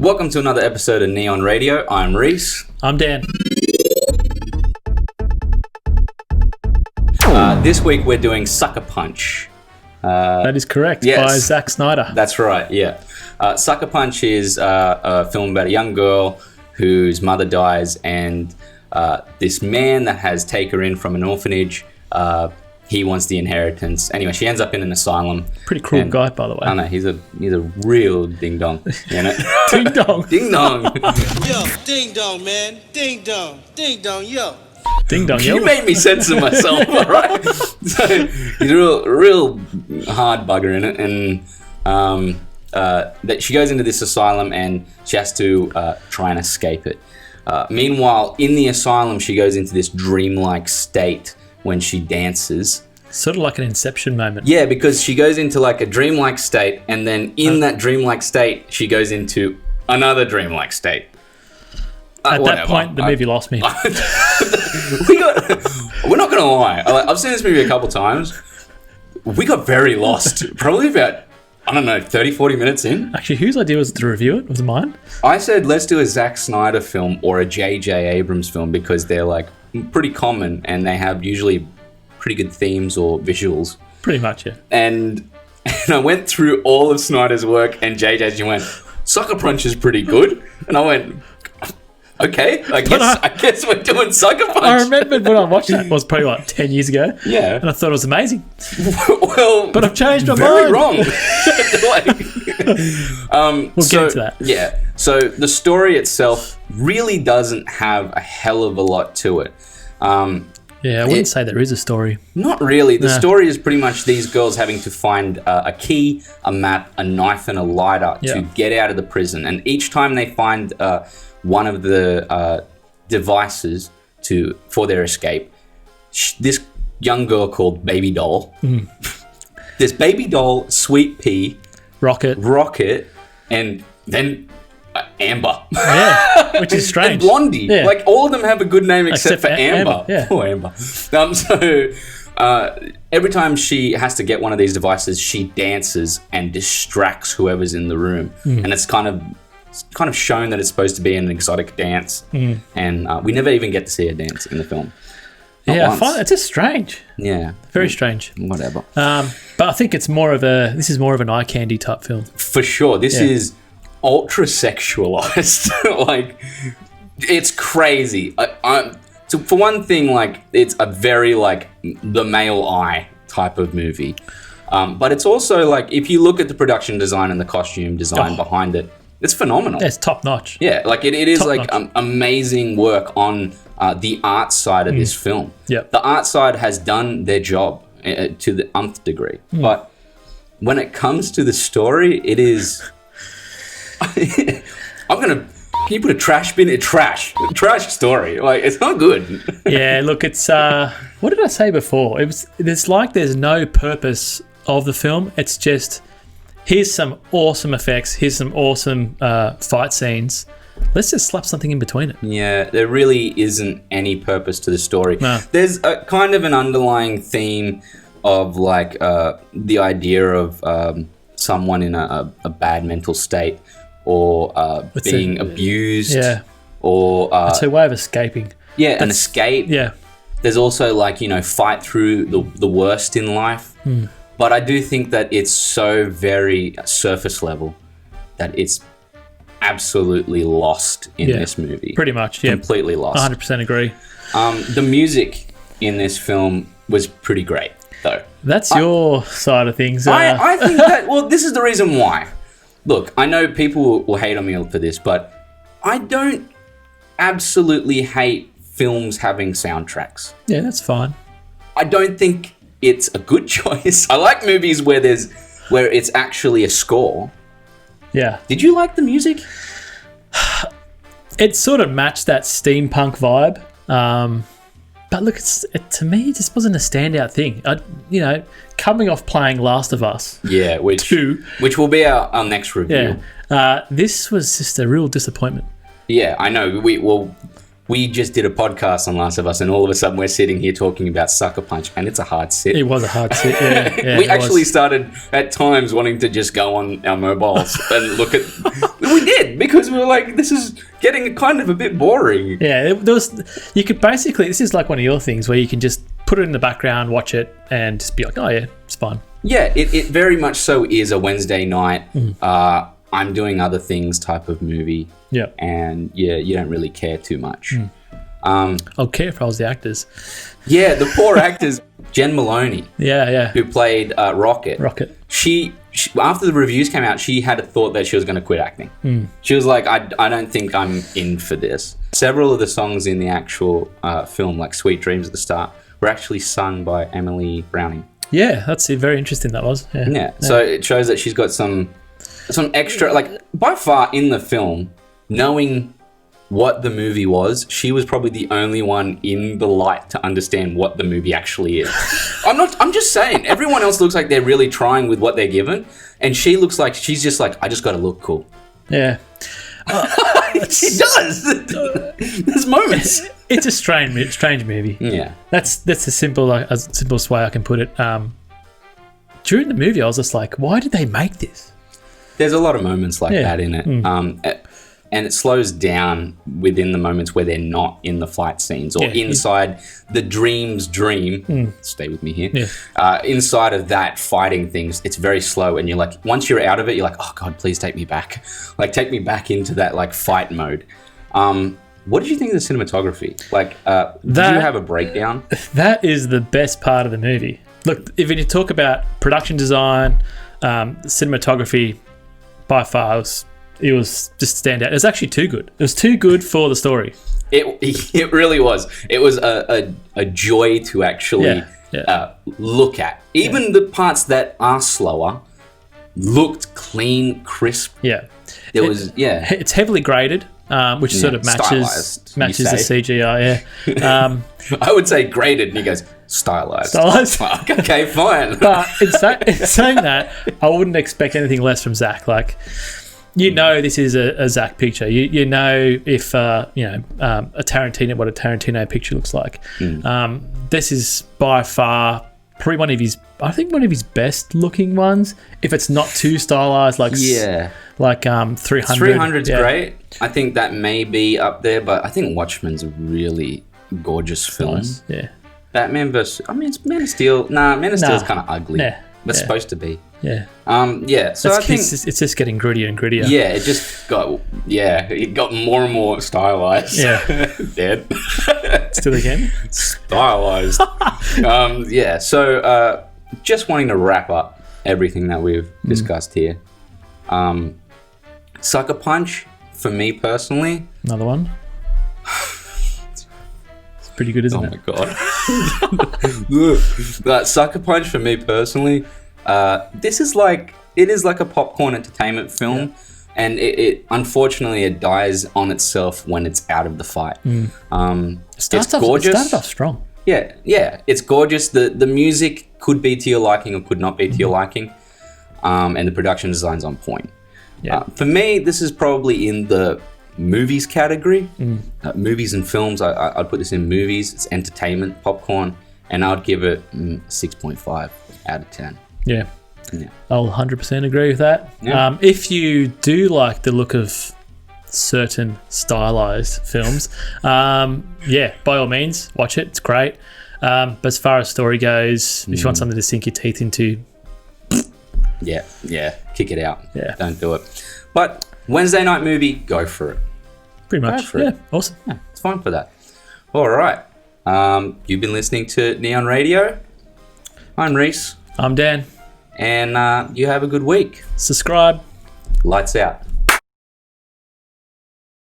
Welcome to another episode of Neon Radio. I'm Reece. I'm Dan. This week we're doing Sucker Punch. That is correct, yes. by Zack Snyder. That's right, yeah. Sucker Punch is a film about a young girl whose mother dies, and this man that has taken her in from an orphanage, he wants the inheritance. Anyway, she ends up in an asylum. Pretty cruel guy, by the way. I know, he's a real ding-dong. You know? Ding-dong. Ding-dong. Yo, ding-dong, man. Ding-dong. Ding-dong, yo. Ding-dong, yo. You made me censor myself, all right? So he's a real hard bugger in it, and that she goes into this asylum and she has to try and escape it. Meanwhile, in the asylum, she goes into this dreamlike state when she dances. Sort of like an Inception moment. Yeah, because she goes into like a dreamlike state, and then in that dreamlike state, she goes into another dreamlike state. At that point, the movie lost me. We're not going to lie. I've seen this movie a couple times. We got very lost. Probably about, 30, 40 minutes in. Actually, whose idea was it to review it? Was it mine? I said, let's do a Zack Snyder film or a J.J. Abrams film because they're like pretty common and they have usually pretty good themes or visuals. Pretty much, yeah. And I went through all of Snyder's work and JJ's and went, Sucker Punch is pretty good. And I went, okay, I guess we're doing Sucker Punch. I remembered when I watched it was probably like 10 years ago. Yeah. And I thought it was amazing. Well, but I've changed my very mind. wrong. We'll get into that. Yeah. So the story itself really doesn't have a hell of a lot to it. Yeah, I wouldn't say there is a story. Not really. The story is pretty much these girls having to find a key, a map, a knife, and a lighter to get out of the prison. And each time they find one of the devices for their escape, this young girl called Baby Doll, this Baby Doll, Sweet Pea, Rocket, and then Amber. Yeah, which is strange. And Blondie. Yeah. Like, all of them have a good name except for Amber. Yeah. Poor Amber. So every time she has to get one of these devices, she dances and distracts whoever's in the room. And it's kind of shown that it's supposed to be an exotic dance. And we never even get to see her dance in the film. I find it's just strange. Yeah. Very strange. Whatever. But I think this is more of an eye candy type film. For sure. This is ultra sexualized. Like, it's crazy. So for one thing, like, it's a very like the male eye type of movie. But it's also like, if you look at the production design and the costume design behind it, it's phenomenal. Yeah, it's top notch. Yeah, like it is like amazing work on the art side of this film. Yep. The art side has done their job to the nth degree. But when it comes to the story, it is... can you put a trash bin? Trash story. Like, it's not good. Yeah, look, it's what did I say before? It's like there's no purpose of the film. It's just, here's some awesome effects, here's some awesome fight scenes. Let's just slap something in between it. Yeah, there really isn't any purpose to the story. No. There's a kind of an underlying theme of like the idea of someone in a bad mental state, or being abused, or it's her way of escaping. Yeah, an escape. Yeah, there's also like, fight through the worst in life. But I do think that it's so very surface level that it's absolutely lost in this movie. Pretty much, yeah, completely lost. 100% agree. The music in this film was pretty great, though. That's your side of things. I think that. Well, this is the reason why. Look, I know people will hate on me for this, but I don't absolutely hate films having soundtracks. Yeah, that's fine. I don't think it's a good choice. I like movies where it's actually a score. Yeah. Did you like the music? It sort of matched that steampunk vibe. But look, to me, it just wasn't a standout thing. Coming off playing Last of Us. Yeah, which will be our next review. Yeah. This was just a real disappointment. Yeah, I know. We just did a podcast on Last of Us, and all of a sudden we're sitting here talking about Sucker Punch, and it's a hard sit. It was a hard sit, yeah. We actually started at times wanting to just go on our mobiles and look at... We did. did, because we were like, this is getting kind of a bit boring. Yeah, you could basically, this is like one of your things where you can just put it in the background, watch it, and just be like, oh yeah, it's fine. Yeah, it very much so is a Wednesday night, I'm doing other things type of movie. Yeah. And yeah, you don't really care too much. I'd care if I was the actors. Yeah, the poor actors, Jen Maloney. Yeah. Who played Rocket. She, after the reviews came out, she had a thought that she was going to quit acting. She was like, I don't think I'm in for this. Several of the songs in the actual film, like Sweet Dreams at the start, were actually sung by Emily Browning. Yeah, that's very interesting, that was. Yeah. So it shows that she's got some extra, like, by far in the film, knowing what the movie was, she was probably the only one in the light to understand what the movie actually is. I'm just saying, everyone else looks like they're really trying with what they're given, and she looks like she's just like, I just got to look cool. Yeah. She does. There's moments. It's a strange movie. Yeah. That's the simplest way I can put it. During the movie, I was just like, why did they make this? There's a lot of moments like that in it. And it slows down within the moments where they're not in the fight scenes or inside the dream's dream. Stay with me here. Yeah. Inside of that fighting things, it's very slow. And you're like, once you're out of it, you're like, oh God, please take me back. Like, take me back into that like fight mode. What did you think of the cinematography? Like, did you have a breakdown? That is the best part of the movie. Look, if you talk about production design, cinematography, by far, it was just stand out. It was actually too good. It was too good for the story. It really was. It was a joy to actually look at. Even the parts that are slower looked clean, crisp. Yeah. It's heavily graded, which sort of matches the CGI. Yeah. I would say graded, and he goes stylized. Fuck, okay, fine. But in saying that, I wouldn't expect anything less from Zack. Like, this is a Zack picture. You know if a Tarantino, what a Tarantino picture looks like. This is by far probably one of his best looking ones. If it's not too stylized, like 300. 300's great. I think that may be up there, but I think Watchmen's a really gorgeous film. Nice. Yeah. Batman versus, it's Man of Steel. Man of Steel is kind of ugly. But it's supposed to be. Yeah. So I think it's just getting grittier and grittier. Yeah, it just got it got more and more stylized. Yeah. Dead. Still again? Stylized. So just wanting to wrap up everything that we've discussed here. Sucker Punch, for me personally. Another one. It's pretty good, isn't it? Oh my God. Sucker Punch, for me personally, it is like a popcorn entertainment film, and it unfortunately it dies on itself when it's out of the fight. It's gorgeous. It started off strong. Yeah, it's gorgeous. The music could be to your liking or could not be to your liking, and the production design's on point. Yeah. For me, this is probably in the movies category. Movies and films, I'd put this in movies. It's entertainment, popcorn, and I'd give it 6.5 out of 10. Yeah. I'll 100% agree with that. Yeah. If you do like the look of certain stylized films, by all means, watch it. It's great. But as far as story goes, if you want something to sink your teeth into, kick it out. Yeah. Don't do it. But Wednesday night movie, go for it. Pretty much. Go for it. Awesome. Yeah, it's fine for that. All right. You've been listening to Neon Radio. I'm Reece. I'm Dan. And you have a good week. Subscribe. Lights out.